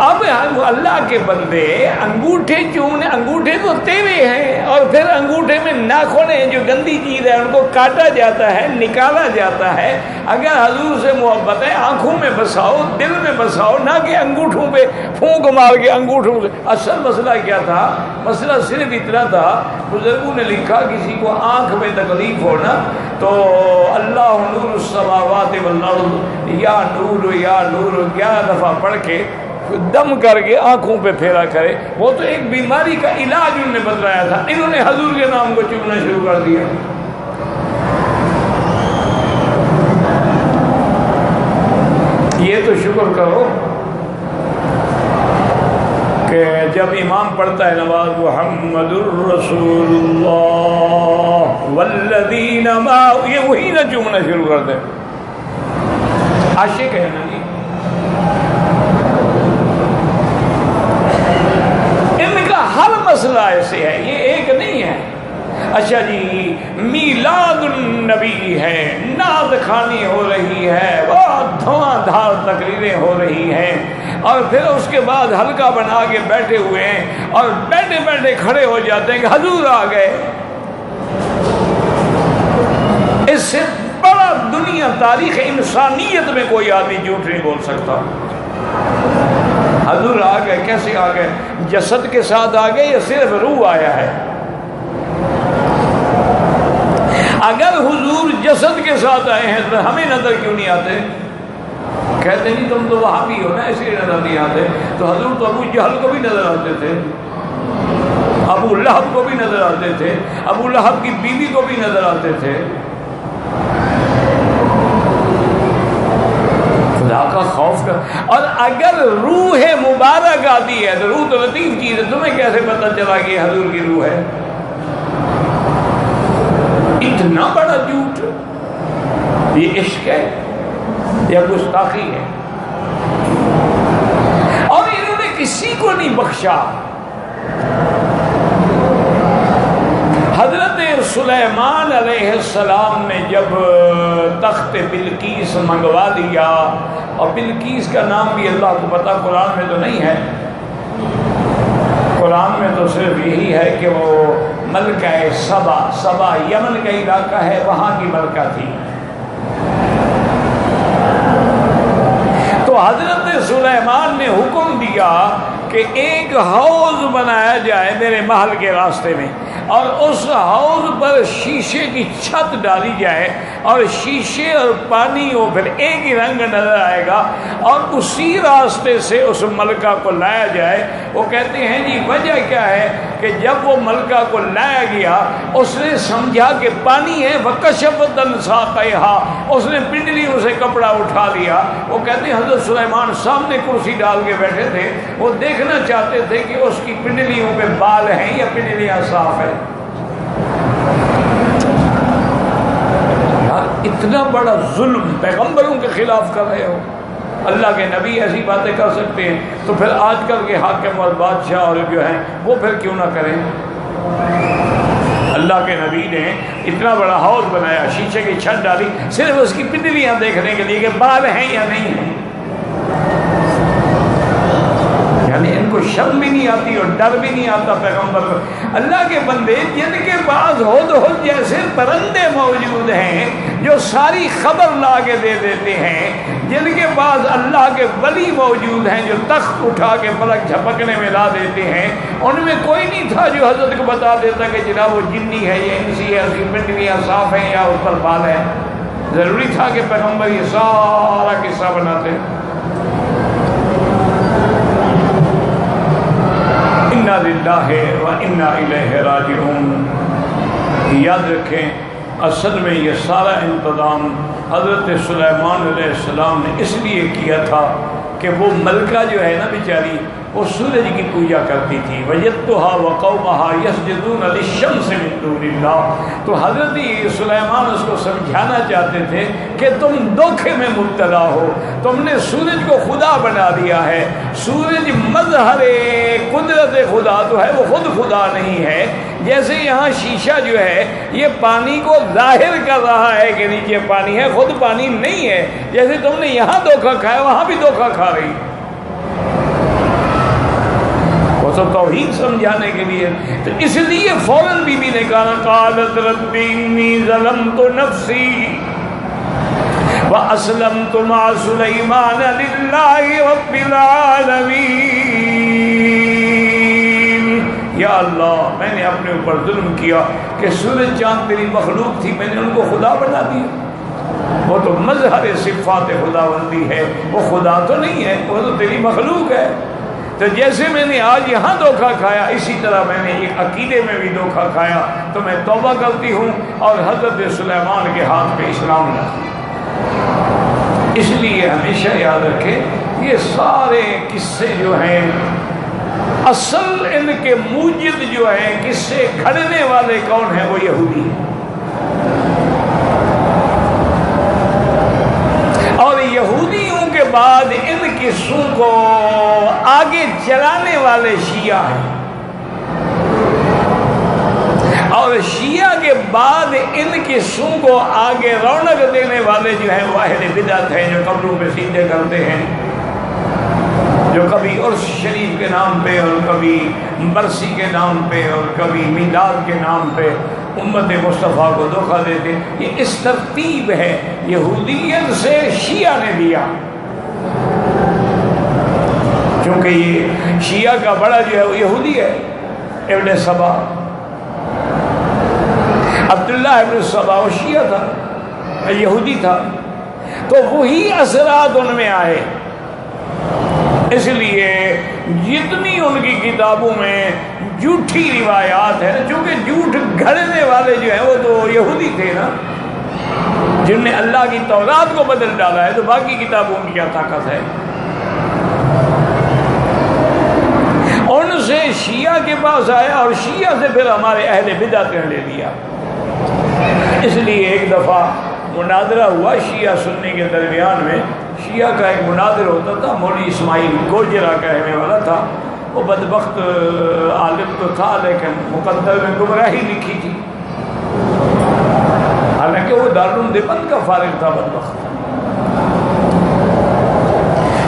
اب اللہ کے بندے انگوٹھے چومنے، انگوٹھے تو تیرے ہیں، اور پھر انگوٹھے میں ناخن ہیں جو گندی چیز ہے، ان کو کاٹا جاتا ہے، نکالا جاتا ہے۔ اگر حضور سے محبت ہے آنکھوں میں بساؤ، دل میں بساؤ، نہ کہ انگوٹھوں پہ پھونک مار کے انگوٹھوں سے۔ اصل مسئلہ کیا تھا؟ مسئلہ صرف اتنا تھا، بزرگوں نے لکھا کسی کو آنکھ میں تکلیف ہونا تو اللہ نور السماوات والارض، یا نور یا نور 11 دفعہ پڑھ کے دم کر کے آنکھوں پہ پھیرا کرے۔ وہ تو ایک بیماری کا علاج انہوں نے بتلایا تھا، انہوں نے حضور کے نام کو چومنا شروع کر دیا۔ یہ تو شکر کرو کہ جب امام پڑھتا ہے نماز محمد الرسول اللہ والذین معہ، یہ وہی نہ چومنا شروع کر دیں۔ عاشق ہے نا جی، ہر مسئلہ ایسے ہے، یہ ایک نہیں ہے۔ اچھا جی میلاد النبی ہے، نعت خوانی ہو رہی ہے، بہت دھواں دھار تقریریں ہو رہی ہیں، اور پھر اس کے بعد حلقہ بنا کے بیٹھے ہوئے ہیں اور بیٹھے بیٹھے کھڑے ہو جاتے ہیں کہ حضور آ گئے۔ اس سے بڑا دنیا تاریخ انسانیت میں کوئی آدمی جھوٹ نہیں بول سکتا۔ حضور آ گئے، کیسے آ گئے؟ جسد کے ساتھ آ گئے یا صرف روح آیا ہے؟ اگر حضور جسد کے ساتھ آئے ہیں تو ہمیں نظر کیوں نہیں آتے؟ کہتے نہیں تم تو وہاں بھی ہو نا اس لیے نظر نہیں آتے. تو حضور تو ابو جہل کو بھی نظر آتے تھے, ابو لہب کو بھی نظر آتے تھے, ابو لہب کی بیوی کو بھی نظر آتے تھے. خدا کا خوف کر. اور اگر روح مبارک آتی ہے تو روح تو لطیف چیز ہے, تمہیں کیسے پتہ چلا کہ حضور کی روح ہے؟ اتنا بڑا جھوٹ, یہ عشق ہے یا گستاخی ہے؟ اور انہوں نے کسی کو نہیں بخشا. حضرت سلیمان علیہ السلام نے جب تخت بلقیس منگوا دیا, اور بلقیس کا نام بھی اللہ کو پتا, قرآن میں تو نہیں ہے, قرآن میں تو صرف یہی ہے کہ وہ ملکہ سبا, سبا یمن کا علاقہ ہے, وہاں کی ملکہ تھی. تو حضرت سلیمان نے حکم دیا کہ ایک حوض بنایا جائے میرے محل کے راستے میں, اور اس حوض پر شیشے کی چھت ڈالی جائے, اور شیشے اور پانی وہ پھر ایک ہی رنگ نظر آئے گا, اور اسی راستے سے اس ملکہ کو لایا جائے. وہ کہتے ہیں جی وجہ کیا ہے کہ جب وہ ملکہ کو لایا گیا اس نے سمجھا کہ پانی ہے, وَكَشَفَتْ عَنْ سَاقَيْهَا, اس نے پنڈلیوں سے کپڑا اٹھا لیا. وہ کہتے ہیں حضرت سلیمان سامنے کرسی ڈال کے بیٹھے تھے, وہ دیکھنا چاہتے تھے کہ اس کی پنڈلیوں پہ بال ہیں یا پنڈلیاں صاف ہیں. یار اتنا بڑا ظلم پیغمبروں کے خلاف کر رہے ہو. اللہ کے نبی ایسی باتیں کر سکتے ہیں تو پھر آج کل کے حاکم اور بادشاہ اور جو ہیں وہ پھر کیوں نہ کریں؟ اللہ کے نبی نے اتنا بڑا حوض بنایا, شیشے کی چھت ڈالی صرف اس کی پنڈلیاں دیکھنے کے لیے کہ بال ہیں یا نہیں ہیں. یعنی ان کو شرم بھی نہیں آتی اور ڈر بھی نہیں آتا پیغمبر کو. اللہ کے بندے جن کے پاس ہدہد جیسے پرندے موجود ہیں جو ساری خبر لا کے دے دیتے ہیں, جن کے پاس اللہ کے ولی موجود ہیں جو تخت اٹھا کے پلک جھپکنے میں لا دیتے ہیں, ان میں کوئی نہیں تھا جو حضرت کو بتا دیتا کہ جناب وہ جنی ہے یا انسی ہے, اس کی پنڈلیاں صاف ہیں یا اس پر بال ہے. ضروری تھا کہ پیغمبر یہ سارا قصہ بناتے. انا للہ و انا الیہ راجعون. یاد رکھیں اصل میں یہ سارا انتظام حضرت سلیمان علیہ السلام نے اس لیے کیا تھا کہ وہ ملکہ جو ہے نا بیچاری, وہ سورج کی پوجا کرتی تھی. وَجَدْتُهَا وَقَوْمَهَا يَسْجُدُونَ لِلشَّمْسِ مِن دُونِ اللَّهِ. تو حضرت سلیمان اس کو سمجھانا چاہتے تھے کہ تم دھوکے میں مبتلا ہو, تم نے سورج کو خدا بنا دیا ہے. سورج مظہر قدرت خدا تو ہے, وہ خود خدا نہیں ہے. جیسے یہاں شیشہ جو ہے یہ پانی کو ظاہر کر رہا ہے کہ نیچے پانی ہے, خود پانی نہیں ہے. جیسے تم نے یہاں دھوکہ کھایا وہاں بھی دھوکہ کھا رہی. وہ تو توحید سمجھانے کے لیے. تو اس لیے فوراً بی بی نے کہا قالت رب انی ظلمت نفسی واسلمت مع سلیمان للہ رب العالمین. یا اللہ میں نے اپنے اوپر ظلم کیا کہ سورج چاند تیری مخلوق تھی, میں نے ان کو خدا بنا دیا. وہ تو مظہر صفات خداوندی ہے, وہ خدا تو نہیں ہے, وہ تو تیری مخلوق ہے. تو جیسے میں نے آج یہاں دھوکہ کھایا اسی طرح میں نے ایک عقیدے میں بھی دھوکہ کھایا, تو میں توبہ کرتی ہوں اور حضرت سلیمان کے ہاتھ پہ اسلام لاتی. اس لیے ہمیشہ یاد رکھیں یہ سارے قصے جو ہیں اصل ان کے موجد جو ہیں, قصے گھڑنے والے کون ہیں؟ وہ یہودی ہیں. اور یہودیوں کے بعد ان قصوں کو آگے چلانے والے شیعہ ہیں, اور شیعہ کے بعد ان قصوں کو آگے رونق دینے والے جو ہیں وہ اہل بدعت ہیں, جو قبروں پہ سجدے کرتے ہیں, جو کبھی عرس شریف کے نام پہ اور کبھی برسی کے نام پہ اور کبھی میلاد کے نام پہ امت مصطفیٰ کو دھوکہ دیتے. یہ اس ترتیب ہے, یہودیت سے شیعہ نے لیا. کیونکہ یہ شیعہ کا بڑا جو ہے وہ یہودی ہے, ابن سبا, عبداللہ ابن سبا. وہ شیعہ تھا, یہودی تھا, تو وہی اثرات ان میں آئے. اس لیے جتنی ان کی کتابوں میں جھوٹی روایات ہے نا، چونکہ جھوٹ گھڑنے والے جو ہیں وہ تو یہودی تھے نا، جن نے اللہ کی تورات کو بدل ڈالا ہے، تو باقی کتابوں کی کیا طاقت ہے. ان سے شیعہ کے پاس آیا اور شیعہ سے پھر ہمارے اہل بدعت نے لے لیا. اس لیے ایک دفعہ مناظرہ ہوا شیعہ سنی کے درمیان میں. شیعہ کا ایک مناظر ہوتا تھا، مولوی اسماعیل گوجرہ کا رہنے والا تھا. وہ بدبخت عالم تو تھا لیکن مقدر میں گمراہی لکھی تھی، حالانکہ وہ دارالعلوم دیوبند کا فارغ تھا بدبخت،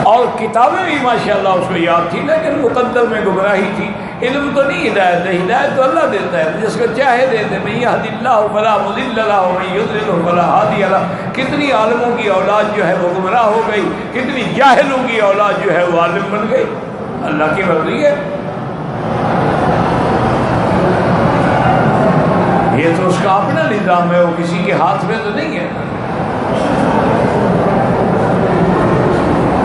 اور کتابیں بھی ماشاءاللہ اس کو یاد تھی، لیکن مقدر میں گمراہی تھی. علم تو نہیں ہدایت ہے، ہدایت تو اللہ دیتا ہے، جس کو چاہے دیتے. من یہد اللہ فلا مضل لہ ومن یضلل فلا ہادی لہ. کتنی عالموں کی اولاد جو ہے وہ گمراہ ہو گئی، کتنی جاہلوں کی اولاد جو ہے وہ عالم بن گئی. اللہ کی مرضی ہے. یہ تو اس کا اپنا نظام ہے، وہ کسی کے ہاتھ میں تو نہیں ہے.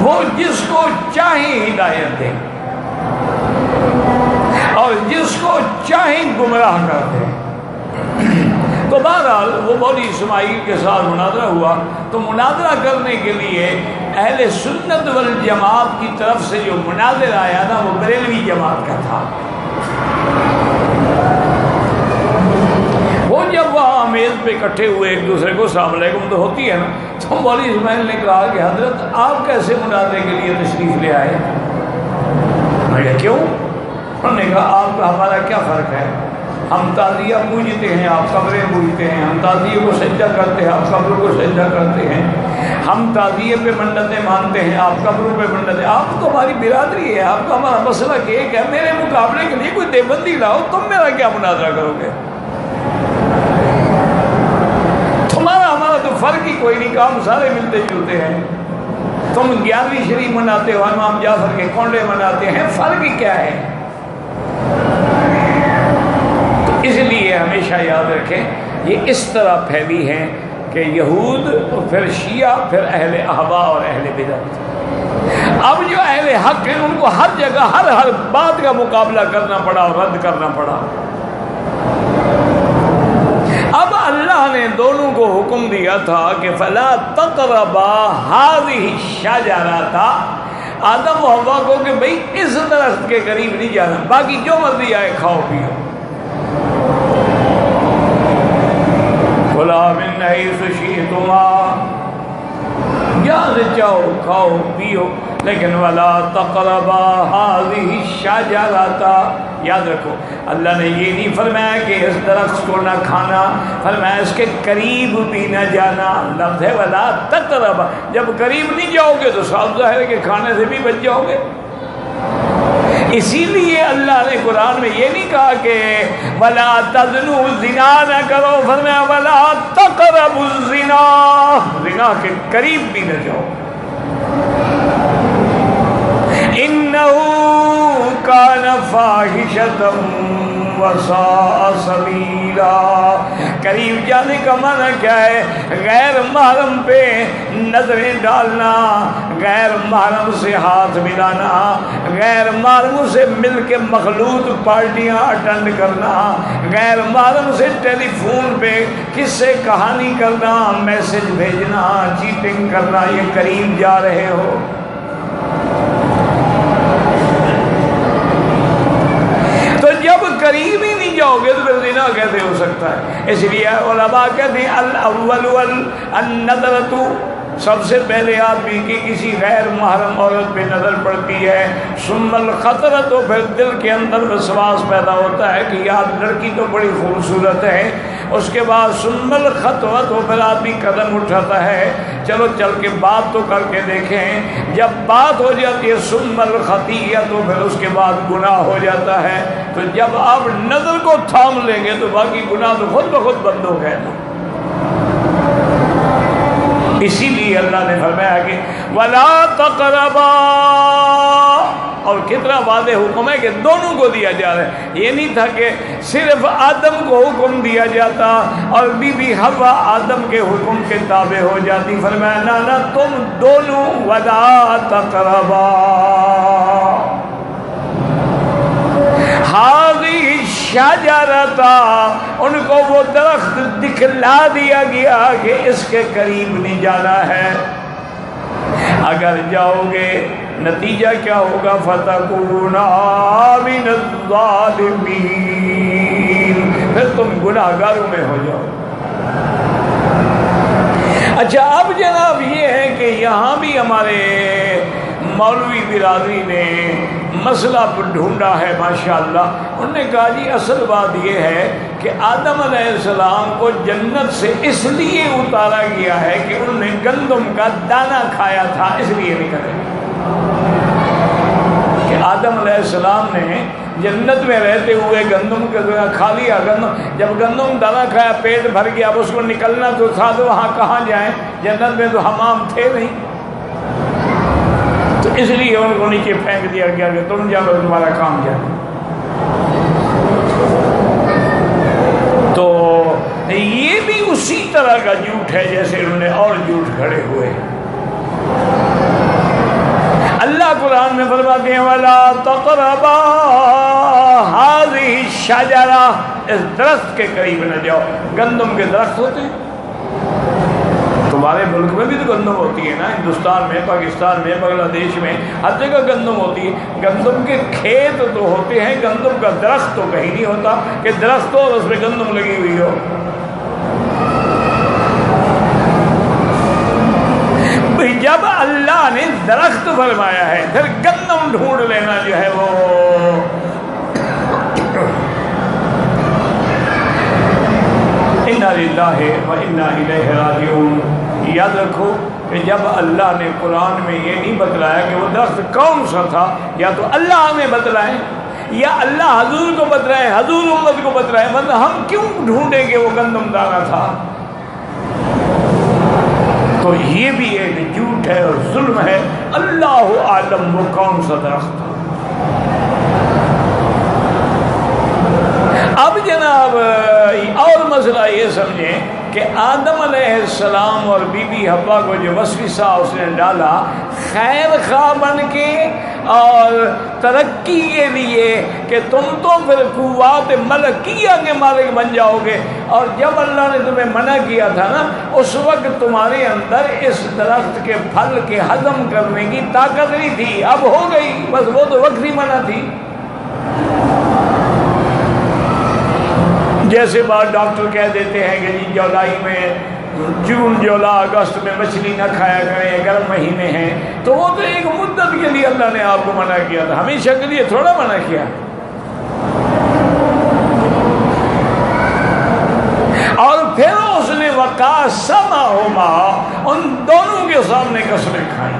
وہ جس کو چاہے ہدایت دے اور جس کو چاہے گمراہ کر دے. تو بہرحال وہ مولوی اسماعیل کے ساتھ مناظرہ ہوا. تو مناظرہ کرنے کے لیے اہل سنت والجماعت کی طرف سے جو مناظر آیا نا وہ بریلوی جماعت کا تھا. وہ جب وہاں میز پہ اکٹھے ہوئے ایک دوسرے کو السلام علیکم تو ہوتی ہے نا، تو مولوی اسماعیل نے کہا کہ حضرت آپ کیسے مناظرے کے لیے تشریف لے آئے؟ میں کہا کیوں؟ انہوں نے کہا آپ کا ہمارا کیا فرق ہے؟ ہم تعزیہ پوجتے ہیں، آپ قبریں پوجتے ہیں. ہم تعزیہ کو سجدہ کرتے ہیں، آپ قبر کو سجدہ کرتے ہیں. ہم تعزیہ پہ منتیں مانتے ہیں، آپ قبروں پہ منتیں. آپ تو ہماری برادری ہے، آپ کا ہمارا مسئلہ ایک ہے. میرے مقابلے کے لیے کوئی دیوبندی لاؤ، تم میرا کیا مناظرہ کرو گے؟ تمہارا ہمارا تو فرق ہی کوئی نہیں، کام سارے ملتے جلتے ہیں. تم 11ویں شریف مناتے ہو، امام جعفر کے کونڈے مناتے ہیں، فرق ہی کیا ہے؟ تو اس لیے ہمیشہ یاد رکھیں یہ اس طرح پھیلی ہیں کہ یہود، پھر شیعہ، پھر اہل احوا اور اہل بدعت. اب جو اہل حق ہیں ان کو ہر جگہ ہر بات کا مقابلہ کرنا پڑا اور رد کرنا پڑا. اب اللہ نے دونوں کو حکم دیا تھا کہ فلا تقربا هذه الشجرۃ. آدم و حوا کو کہ بھئی اس درخت کے قریب نہیں جانا، باقی جو مرضی آئے کھاؤ پیو. کلا من حیث شئتما، جہاں سے چاہو کھاؤ پیو، لیکن ولا تقربا هذه الشجرۃ. یاد رکھو اللہ نے یہ نہیں فرمایا کہ اس درخت کو نہ کھانا، فرمایا اس کے قریب بھی نہ جانا. لفظ ہے ولا تقربا. جب قریب نہیں جاؤ گے تو صاف ظاہر ہے کہ کھانے سے بھی بچ جاؤ گے. اسی لیے اللہ نے قرآن میں یہ نہیں کہا کہ ولا تزنوا، زنا نہ کرو، فرمایا ولا تقربوا الزنا، زنا کے قریب بھی نہ جاؤ. انه کان فاحشۃ وساء سبیلا. قریب جانے کا معنی کیا ہے؟ غیر محرم پہ نظریں ڈالنا، غیر محرم سے ہاتھ ملانا، غیر محرم سے مل کے مخلوط پارٹیاں اٹینڈ کرنا، غیر محرم سے ٹیلی فون پہ کس سے کہانی کرنا، میسج بھیجنا، چیٹنگ کرنا. یہ قریب جا رہے ہو. جب قریب ہی نہیں جاؤ گے تو پھر زنا کیسے ہو سکتا ہے؟ اس لیے علماء کہتے ہیں الاول النظرۃ، سب سے پہلے آدمی کی کسی غیر محرم عورت پہ نظر پڑتی ہے. ثم الخطرۃ، تو پھر دل کے اندر وسواس پیدا ہوتا ہے کہ یار لڑکی تو بڑی خوبصورت ہے. اس کے بعد ثم الخطوۃ، تو پھر آدمی قدم اٹھاتا ہے چلو چل کے بات تو کر کے دیکھیں. جب بات ہو جاتی ہے ثم الخطیہ، تو پھر اس کے بعد گناہ ہو جاتا ہے. تو جب آپ نظر کو تھام لیں گے تو باقی گناہ تو خود بخود بند ہو گئے نا. اسی لیے اللہ نے فرمایا کہ ولا تقربا، اور کتنا واضح حکم ہے کہ دونوں کو دیا جا رہا ہے. یہ نہیں تھا کہ صرف آدم کو حکم دیا جاتا اور بی بی حوا آدم کے حکم کے تابع ہو جاتی. فرمایا نہ نہ تم دونوں ولا تقربا ہاذی شجرتا، ان کو وہ درخت دکھلا دیا گیا کہ اس کے قریب نہیں جانا ہے. اگر جاؤ گے نتیجہ کیا ہوگا؟ فتکونا من الظالمین، پھر تم گناہگاروں میں ہو جاؤ. اچھا اب جناب یہ ہے کہ یہاں بھی ہمارے مولوی برادری نے مسئلہ ڈھونڈا ہے ماشاءاللہ. انہوں نے کہا جی اصل بات یہ ہے کہ آدم علیہ السلام کو جنت سے اس لیے اتارا گیا ہے کہ انہوں نے گندم کا دانہ کھایا تھا، اس لیے نہیں کرے کہ آدم علیہ السلام نے جنت میں رہتے ہوئے گندم کا کھا لیا. گندم جب گندم دانہ کھایا پیٹ بھر گیا، اب اس کو نکلنا تو تھا، تو وہاں کہاں جائیں؟ جنت میں تو حمام تھے نہیں، تو اس لیے ان کو نیچے پھینک دیا گیا کہ تم جاؤ تمہارا کام جائے. تو یہ بھی اسی طرح کا جھوٹ ہے جیسے انہوں نے اور جھوٹ کھڑے ہوئے. اللہ قرآن میں فرماتے ہیں وَلَا تَقْرَبَا هَذِهِ الشَّجَرَةَ، اس درخت کے قریب نہ جاؤ. گندم کے درخت ہوتے ہیں، تمہارے ملک میں بھی تو گندم ہوتی ہے نا، ہندوستان میں، پاکستان میں، بنگلہ دیش میں، ہر جگہ گندم ہوتی ہے. گندم کے کھیت تو ہوتے ہیں، گندم کا درخت تو کہیں نہیں ہوتا کہ درخت ہو اور اس میں گندم لگی ہوئی ہو. جب اللہ نے درخت فرمایا ہے پھر گندم ڈھونڈ لینا جو ہے وہ اِنَّا لِلَّهِ وَإِنَّا إِلَيْهِ رَاجِعُونَ. یاد رکھو کہ جب اللہ نے قرآن میں یہ نہیں بتلایا کہ وہ درخت کون سا تھا، یا تو اللہ ہمیں بتلائے یا اللہ حضور کو بتلائے، حضور امت کو بتلائے، مطلب ہم کیوں ڈھونڈیں کہ وہ گندم دانہ تھا؟ تو یہ بھی ایک جھوٹ ہے اور ظلم ہے. اللہ عالم وہ کون سا درخت تھا. اب جناب اور مسئلہ یہ سمجھیں کہ آدم علیہ السلام اور بی بی حوا کو جو وسوسہ اس نے ڈالا خیر خواہ بن کے اور ترقی کے لیے کہ تم تو پھر قوات ملکیہ کے مالک بن جاؤ گے، اور جب اللہ نے تمہیں منع کیا تھا نا اس وقت تمہارے اندر اس درخت کے پھل کے ہضم کرنے کی طاقت نہیں تھی، اب ہو گئی، بس وہ تو وقتی منع تھی. جیسے بات ڈاکٹر کہہ دیتے ہیں کہ جی جولائی میں، جون جولائی اگست میں مچھلی نہ کھایا کریں، یہ گرم مہینے ہیں، تو وہ تو ایک مدت کے لیے اللہ نے آپ کو منع کیا تھا، ہمیشہ کے لیے تھوڑا منع کیا. اور پھر اس نے وقاسمہما، ان دونوں کے سامنے قسمیں کھائیں،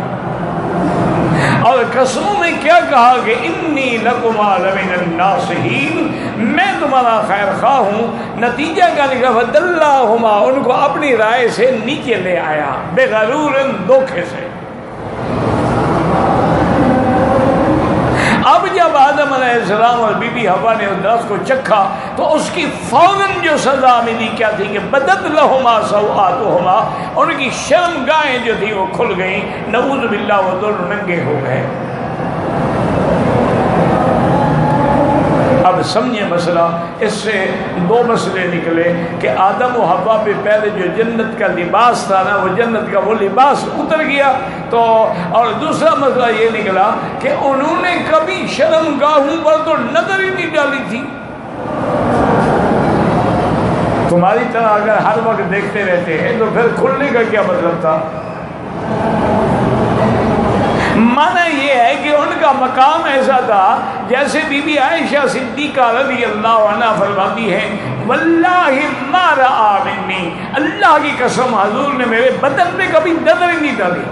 اور قسموں میں کیا کہا کہ انی لکما لمن الناصحین، میں تمہارا خیر خواہ ہوں. نتیجہ کا نکلا فدلہما، ان کو اپنی رائے سے نیچے لے آیا، بغرور، دھوکے سے. اب جب آدم علیہ السلام اور بی بی حوا نے اس درخت کو چکھا تو اس کی فوراً جو سزا ملی کیا تھی کہ بدت لہما سوآتہما، ان کی شرمگاہیں جو تھی وہ کھل گئیں، نعوذ باللہ وہ دونوں ننگے ہو گئے. اب سمجھیں مسئلہ، اس سے دو مسئلے نکلے کہ آدم و حوا پہ پہلے جو جنت کا لباس تھا نا، وہ جنت کا وہ لباس اتر گیا. تو اور دوسرا مسئلہ یہ نکلا کہ انہوں نے کبھی شرمگاہوں پر تو نظر ہی نہیں ڈالی تھی. تمہاری طرح اگر ہر وقت دیکھتے رہتے ہیں تو پھر کھلنے کا کیا مطلب تھا؟ معنی یہ ہے کہ ان کا مقام ایسا تھا جیسے بی بی عائشہ صدیقہ رضی اللہ عنہا فرماتی ہے واللہ ما رأى منی، اللہ کی قسم حضور نے میرے بدن پہ کبھی نظر ہی نہیں ڈالی.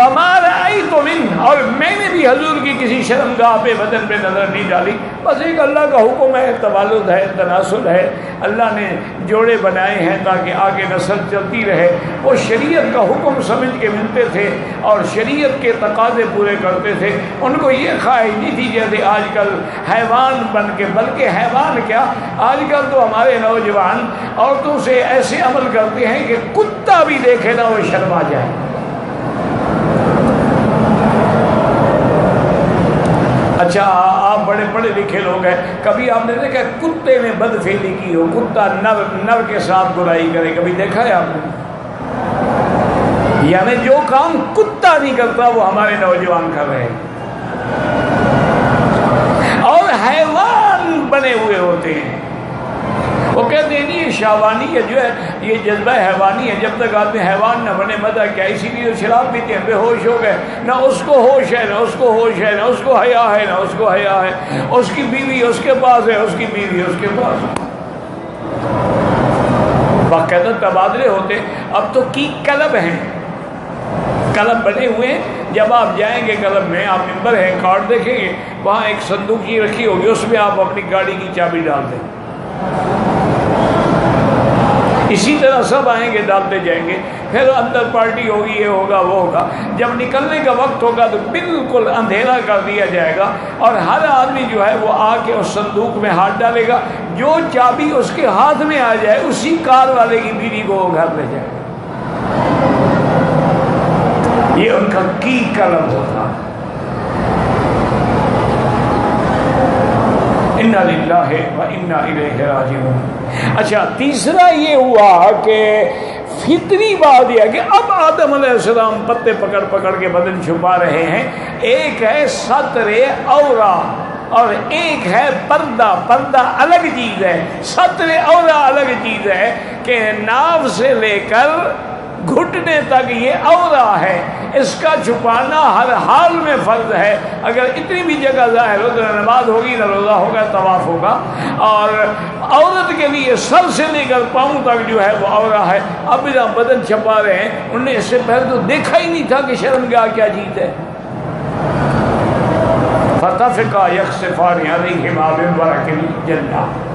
وما رأیت من، اور میں نے بھی حضور کی کسی شرمگاہ پہ بدن پہ نظر نہیں ڈالی. بس ایک اللہ کا حکم ہے، تولد ہے، تناسل ہے، اللہ نے جوڑے بنائے ہیں تاکہ آگے نسل چلتی رہے. وہ شریعت کا حکم سمجھ کے ملتے تھے اور شریعت کے تقاضے پورے کرتے تھے. ان کو یہ خواہش نہیں تھی جیسے آج کل حیوان بن کے، بلکہ حیوان کیا، آج کل تو ہمارے نوجوان عورتوں سے ایسے عمل کرتے ہیں کہ کتا بھی دیکھے نا وہ شرما جائے. اچھا آپ بڑے پڑھے لکھے لوگ ہیں، کبھی آپ نے دیکھا کتے نے بدفعلی کی ہو، کتا نر کے ساتھ برائی کرے، کبھی دیکھا ہے آپ نے؟ یعنی جو کام کتا نہیں کرتا وہ ہمارے نوجوان کر رہے ہیں، اور حیوان بنے ہوئے ہوتے ہیں. وہ کہتے ہیں نہیں یہ شہوانی ہے، جو ہے یہ جذبہ حیوانی ہے، جب تک آدمی حیوان نہ بنے مزہ کیا. اسی لیے شراب پیتے ہیں، بے ہوش ہو گئے، نہ اس کو ہوش ہے، نہ اس کو ہوش ہے، نہ اس کو حیا ہے، نہ اس کو حیا ہے. اس کی بیوی اس کے پاس ہے، اس کی بیوی اس کے پاس ہے. باقاعدہ تبادلے ہوتے. اب تو کی کلب ہیں، کلب بنے ہوئے ہیں. جب آپ جائیں گے کلب میں، آپ ممبر ہیں، کارڈ دیکھیں گے، وہاں ایک صندوق ہی رکھی ہوگی، اس میں آپ اپنی گاڑی کی چابی ڈال دیں. اسی طرح سب آئیں گے، ڈالتے جائیں گے. پھر اندر پارٹی ہوگی، یہ ہوگا وہ ہوگا. جب نکلنے کا وقت ہوگا تو بالکل اندھیرا کر دیا جائے گا، اور ہر آدمی جو ہے وہ آ کے اس صندوق میں ہاتھ ڈالے گا. جو چابی اس کے ہاتھ میں آ جائے اسی کار والے کی بیوی کو وہ گھر لے جائے. یہ ان کا کی قلم ہوتا. انا للہ و انا الیہ راجعون. اچھا تیسرا یہ ہوا کہ فطری بات یہ ہے کہ اب آدم علیہ السلام پتے پکڑ پکڑ کے بدن چھپا رہے ہیں. ایک ہے ستر عورا اور ایک ہے پردہ. پردہ الگ چیز ہے، ستر عورا الگ چیز ہے. کہ ناف سے لے کر گھٹنے تک یہ عورا ہے، اس کا چھپانا ہر حال میں فرض ہے. اگر اتنی بھی جگہ ظاہر ہو تو نہ نماز ہوگی، نہ روزہ ہوگا، طواف ہوگا. اور عورت کے لیے سر سے لے کر پاؤں تک جو ہے وہ عورا ہے. اب جہاں بدن چھپا رہے ہیں، انہوں نے اس سے پہلے تو دیکھا ہی نہیں تھا کہ شرمگاہ کیا چیز ہے. فَطَفِقَا يَخْصِفَانِ عَلَيْهِمَا مِن وَرَقِ الْجَنَّةِ.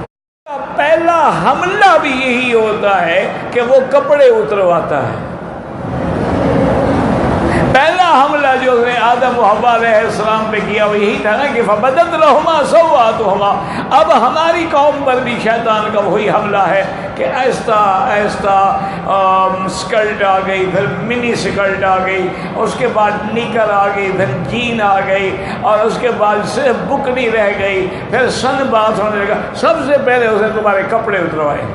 پہلا حملہ بھی یہی ہوتا ہے کہ وہ کپڑے اترواتا ہے. پہلا حملہ جو نے آدم و حوا علیہ السلام پہ کیا وہ یہی تھا نا کہ فَبَدَتْ لَهُمَا سَوْآتُهُمَا. اب ہماری قوم پر بھی شیطان کا وہی حملہ ہے کہ آہستہ آہستہ سکرٹ آ گئی، پھر منی سکرٹ آ گئی، اس کے بعد نیکر آ گئی، پھر جین آ گئی، اور اس کے بعد صرف بکنی رہ گئی، پھر سن بات ہونے لگا. سب سے پہلے اسے تمہارے کپڑے اتروائے.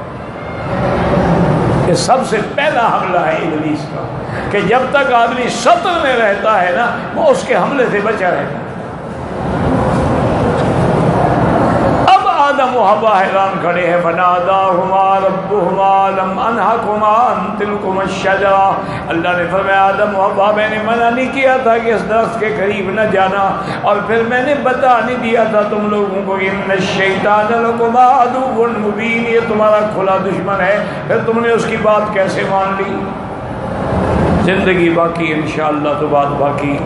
یہ سب سے پہلا حملہ ہے ابلیس کا کہ جب تک آدمی سطر میں رہتا ہے نا وہ اس کے حملے سے بچا رہتا ہے. اب آدم و حوا حیران کھڑے ہیں. فناداہما ربہما لم انہکما عن تلکما الشجرہ. اللہ نے فرمایا آدم و حوا میں نے منع نہیں کیا تھا کہ اس درخت کے قریب نہ جانا، اور پھر میں نے بتا نہیں دیا تھا تم لوگوں کو ان الشیطان لکما عدو مبین، یہ تمہارا کھلا دشمن ہے. پھر تم نے اس کی بات کیسے مان لی؟ زندگی باقی، انشاءاللہ تو بات باقی.